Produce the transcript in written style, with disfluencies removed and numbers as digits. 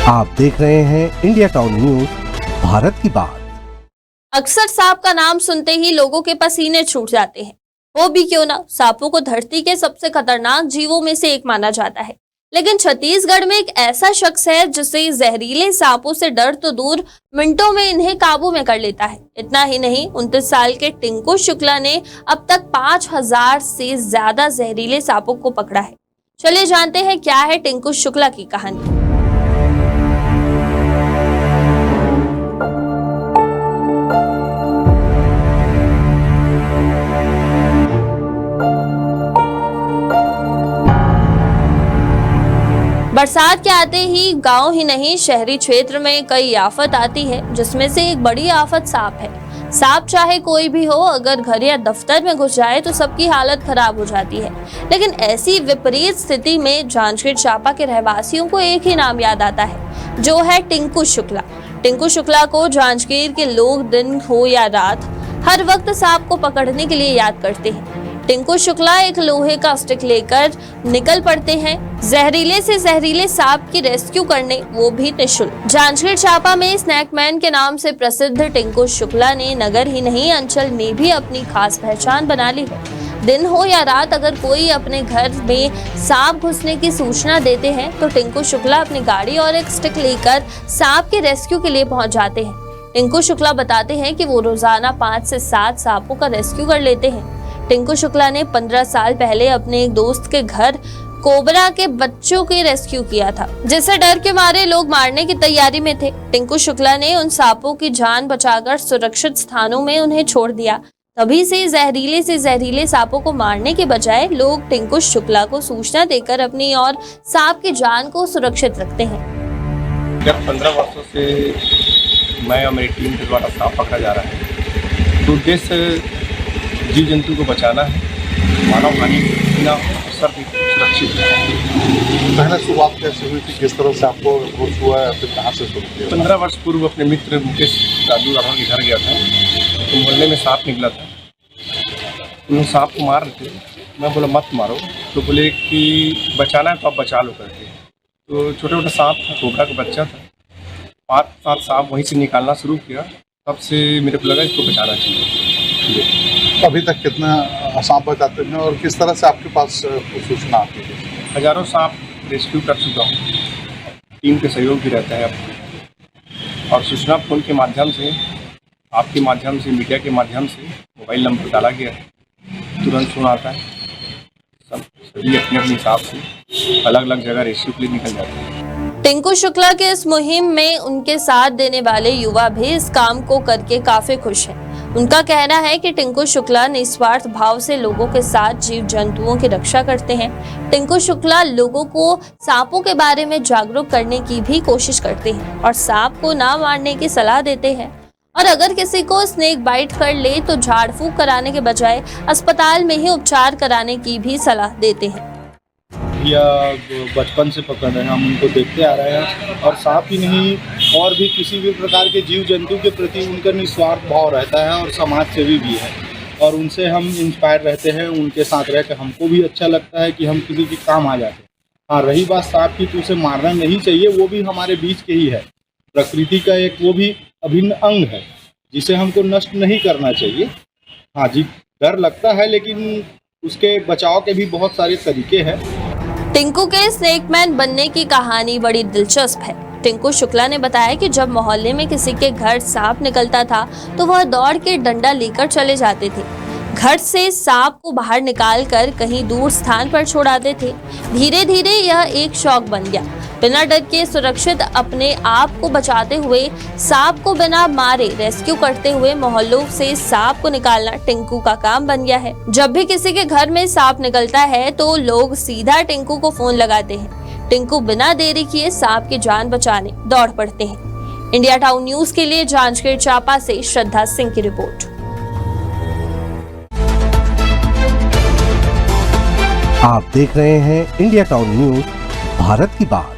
आप देख रहे हैं इंडिया टाउन न्यूज, भारत की बात। अक्सर सांप का नाम सुनते ही लोगों के पसीने छूट जाते हैं। वो भी क्यों ना, सांपों को धरती के सबसे खतरनाक जीवों में से एक माना जाता है। लेकिन छत्तीसगढ़ में एक ऐसा शख्स है जिसे जहरीले सांपों से डर तो दूर, मिनटों में इन्हें काबू में कर लेता है। इतना ही नहीं, 29 साल के टिंकू शुक्ला ने अब तक 5000 से ज्यादा जहरीले सांपों को पकड़ा है। चलिए जानते हैं क्या है टिंकू शुक्ला की कहानी। बरसात के आते ही गांव ही नहीं, शहरी क्षेत्र में कई आफत आती है, जिसमें से एक बड़ी आफत सांप है। सांप चाहे कोई भी हो, अगर घर या दफ्तर में घुस जाए तो सबकी हालत खराब हो जाती है। लेकिन ऐसी विपरीत स्थिति में जांजगीर चांपा के रहवासियों को एक ही नाम याद आता है, जो है टिंकू शुक्ला। टिंकू शुक्ला को जांजगीर के लोग दिन हो या रात हर वक्त सांप को पकड़ने के लिए याद करते हैं। टिंकू शुक्ला एक लोहे का स्टिक लेकर निकल पड़ते हैं जहरीले से जहरीले सांप की रेस्क्यू करने, वो भी निःशुल्क। जांजगीर चांपा में स्नैकमैन के नाम से प्रसिद्ध टिंकू शुक्ला ने नगर ही नहीं, अंचल में भी अपनी खास पहचान बना ली है। दिन हो या रात, अगर कोई अपने घर में सांप घुसने की सूचना देते हैं तो टिंकू शुक्ला अपनी गाड़ी और एक स्टिक लेकर सांप के रेस्क्यू के लिए पहुंच जाते हैं। टिंकू शुक्ला बताते हैं कि वो रोजाना 5 से 7 सांपों का रेस्क्यू कर लेते हैं। टिंकू शुक्ला ने 15 साल पहले अपने एक दोस्त के घर कोबरा के बच्चों के रेस्क्यू किया था, जिसे डर के मारे लोग मारने की तैयारी में थे। टिंकू शुक्ला ने उन सांपों की जान बचाकर सुरक्षित स्थानों में उन्हें छोड़ दिया। तभी से जहरीले सांपों को मारने के बजाय लोग टिंकू शुक्ला को सूचना देकर अपनी और सांप की जान को सुरक्षित रखते हैं। जब 15 वर्षों से मैं और मेरी टीम के द्वारा सांप पकड़ा जा रहा है, तो उद्देश्य जीव जंतु को बचाना है, मानव हानि बिना सब सुरक्षित है। पहले शुरुआत कैसे हुई थी, किस तरह से आपको अप्रोच हुआ है, फिर कहाँ से शुरू किया? 15 वर्ष पूर्व अपने मित्र मुकेश दादू राठौर के घर गया था, तो मोहल्ले में सांप निकला था। उन्होंने सांप को मार रहे थे, मैं बोला मत मारो, तो बोले कि बचाना है तो आप बचा लो करके। तो छोटा छोटा सांप था, कोबरा का बच्चा था, 5-7 सांप वहीं से निकालना शुरू किया। तब से मेरे को लगा इसको बचाना चाहिए। अभी तक कितना सांप बचाते हैं और किस तरह से आपके पास सूचना आती है? हजारों सांप रेस्क्यू कर चुका हूँ। टीम के सहयोग भी रहता है अब, और सूचना फोन के माध्यम से, आपके माध्यम से, मीडिया के माध्यम से मोबाइल नंबर डाला गया है, तुरंत फोन आता है। सभी अपने अपने हिसाब से अलग अलग जगह रेस्क्यू के लिए निकल जाते हैं। टिंकू शुक्ला के इस मुहिम में उनके साथ देने वाले युवा भी इस काम को करके काफी खुश हैं। उनका कहना है कि टिंकू शुक्ला निस्वार्थ भाव से लोगों के साथ जीव जंतुओं की रक्षा करते हैं। टिंकू शुक्ला लोगों को सांपों के बारे में जागरूक करने की भी कोशिश करते हैं और सांप को ना मारने की सलाह देते हैं। और अगर किसी को स्नेक बाइट कर ले तो झाड़ फूंक कराने के बजाय अस्पताल में ही उपचार कराने की भी सलाह देते हैं। या बचपन से पकड़ रहे हैं, हम उनको देखते आ रहे हैं, और सांप ही नहीं और भी किसी भी प्रकार के जीव जंतु के प्रति उनका निस्वार्थ भाव रहता है और समाज सेवी भी है, और उनसे हम इंस्पायर रहते हैं। उनके साथ रह कर हमको भी अच्छा लगता है कि हम किसी के काम आ जाते हैं। हाँ, रही बात सांप की, तो उसे मारना नहीं चाहिए, वो भी हमारे बीच के ही है, प्रकृति का एक वो भी अभिन्न अंग है, जिसे हमको नष्ट नहीं करना चाहिए। हाँ जी, डर लगता है, लेकिन उसके बचाव के भी बहुत सारे तरीके हैं। टिंकू के स्नेकमैन बनने की कहानी बड़ी दिलचस्प है। टिंकू शुक्ला ने बताया कि जब मोहल्ले में किसी के घर सांप निकलता था तो वह दौड़ के डंडा लेकर चले जाते थे। घर से सांप को बाहर निकालकर कहीं दूर स्थान पर छोड़ आते थे। धीरे धीरे यह एक शौक बन गया। बिना डर के सुरक्षित अपने आप को बचाते हुए, सांप को बिना मारे रेस्क्यू करते हुए मोहल्लों से सांप को निकालना टिंकू का काम बन गया है। जब भी किसी के घर में सांप निकलता है तो लोग सीधा टिंकू को फोन लगाते हैं। टिंकू बिना देरी किए सांप की जान बचाने दौड़ पड़ते हैं। इंडिया टाउन न्यूज के लिए जांजगीर चांपा से श्रद्धा सिंह की रिपोर्ट। आप देख रहे हैं इंडिया टाउन न्यूज, भारत की बात।